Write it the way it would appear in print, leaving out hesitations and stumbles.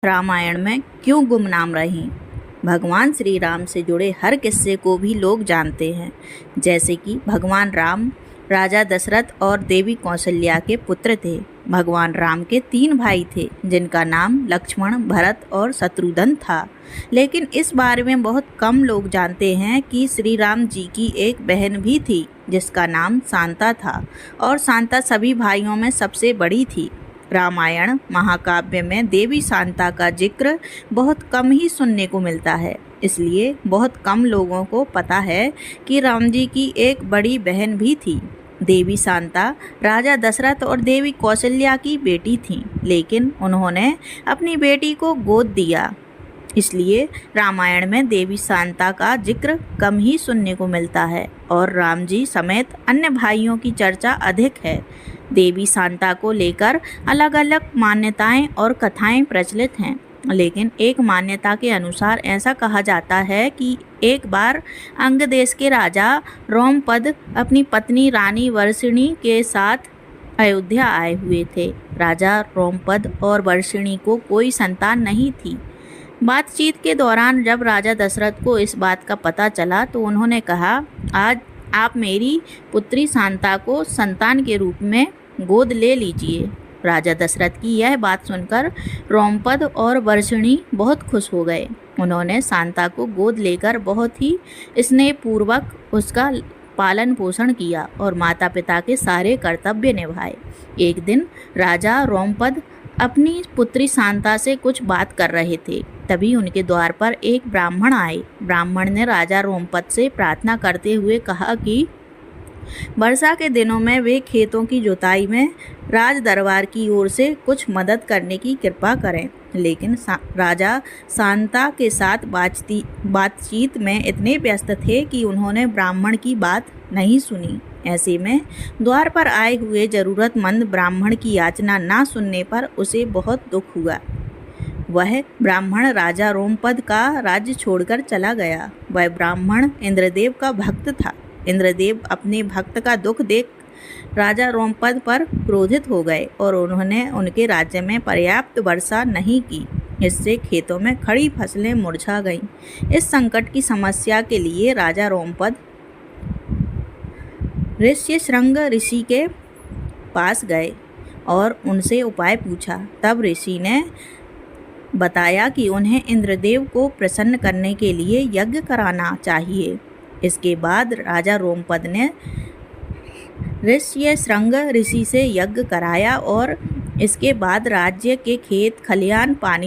रामायण में क्यों गुमनाम रहीं। भगवान श्री राम से जुड़े हर किस्से को भी लोग जानते हैं, जैसे कि भगवान राम राजा दशरथ और देवी कौशल्या के पुत्र थे। भगवान राम के 3 भाई थे, जिनका नाम लक्ष्मण, भरत और शत्रुघ्न था। लेकिन इस बारे में बहुत कम लोग जानते हैं कि श्री राम जी की एक बहन भी थी, जिसका नाम शांता था, और शांता सभी भाइयों में सबसे बड़ी थी। रामायण महाकाव्य में देवी शांता का जिक्र बहुत कम ही सुनने को मिलता है, इसलिए बहुत कम लोगों को पता है कि राम जी की एक बड़ी बहन भी थी। देवी शांता राजा दशरथ और देवी कौशल्या की बेटी थीं, लेकिन उन्होंने अपनी बेटी को गोद दिया, इसलिए रामायण में देवी शांता का जिक्र कम ही सुनने को मिलता है और राम जी समेत अन्य भाइयों की चर्चा अधिक है। देवी शांता को लेकर अलग अलग मान्यताएं और कथाएं प्रचलित हैं, लेकिन एक मान्यता के अनुसार ऐसा कहा जाता है कि एक बार अंग देश के राजा रोमपद अपनी पत्नी रानी वर्षिणी के साथ अयोध्या आए हुए थे। राजा रोमपद और वर्षिणी को कोई संतान नहीं थी। बातचीत के दौरान जब राजा दशरथ को इस बात का पता चला तो उन्होंने कहा, आज आप मेरी पुत्री शांता को संतान के रूप में गोद ले लीजिए। राजा दशरथ की यह बात सुनकर रोमपद और वर्षिणी बहुत खुश हो गए। उन्होंने शांता को गोद लेकर बहुत ही स्नेहपूर्वक उसका पालन पोषण किया और माता पिता के सारे कर्तव्य निभाए। एक दिन राजा रोमपद अपनी पुत्री शांता से कुछ बात कर रहे थे, तभी उनके द्वार पर एक ब्राह्मण आए। ब्राह्मण ने राजा रोमपद से प्रार्थना करते हुए कहा कि वर्षा के दिनों में वे खेतों की जुताई में राज दरबार की ओर से कुछ मदद करने की कृपा करें। लेकिन राजा शांता के साथ बातचीत में इतने व्यस्त थे कि उन्होंने ब्राह्मण की बात नहीं सुनी। ऐसे में द्वार पर आए हुए जरूरतमंद ब्राह्मण की याचना ना सुनने पर उसे बहुत दुख हुआ। वह ब्राह्मण राजा रोमपद का राज्य छोड़कर चला गया। वह ब्राह्मण इंद्रदेव का भक्त था। इंद्रदेव अपने भक्त का दुख देख राजा रोमपद पर क्रोधित हो गए और उन्होंने उनके राज्य में पर्याप्त वर्षा नहीं की। इससे खेतों में खड़ी फसलें मुरझा गईं। इस संकट की समस्या के लिए राजा रोमपद ऋष्यशृंग ऋषि के पास गए और उनसे उपाय पूछा। तब ऋषि ने बताया कि उन्हें इंद्रदेव को प्रसन्न करने के लिए यज्ञ कराना चाहिए। इसके बाद राजा रोमपद ने ऋष्यशृंग ऋषि से यज्ञ कराया और इसके बाद राज्य के खेत खलिहान पानी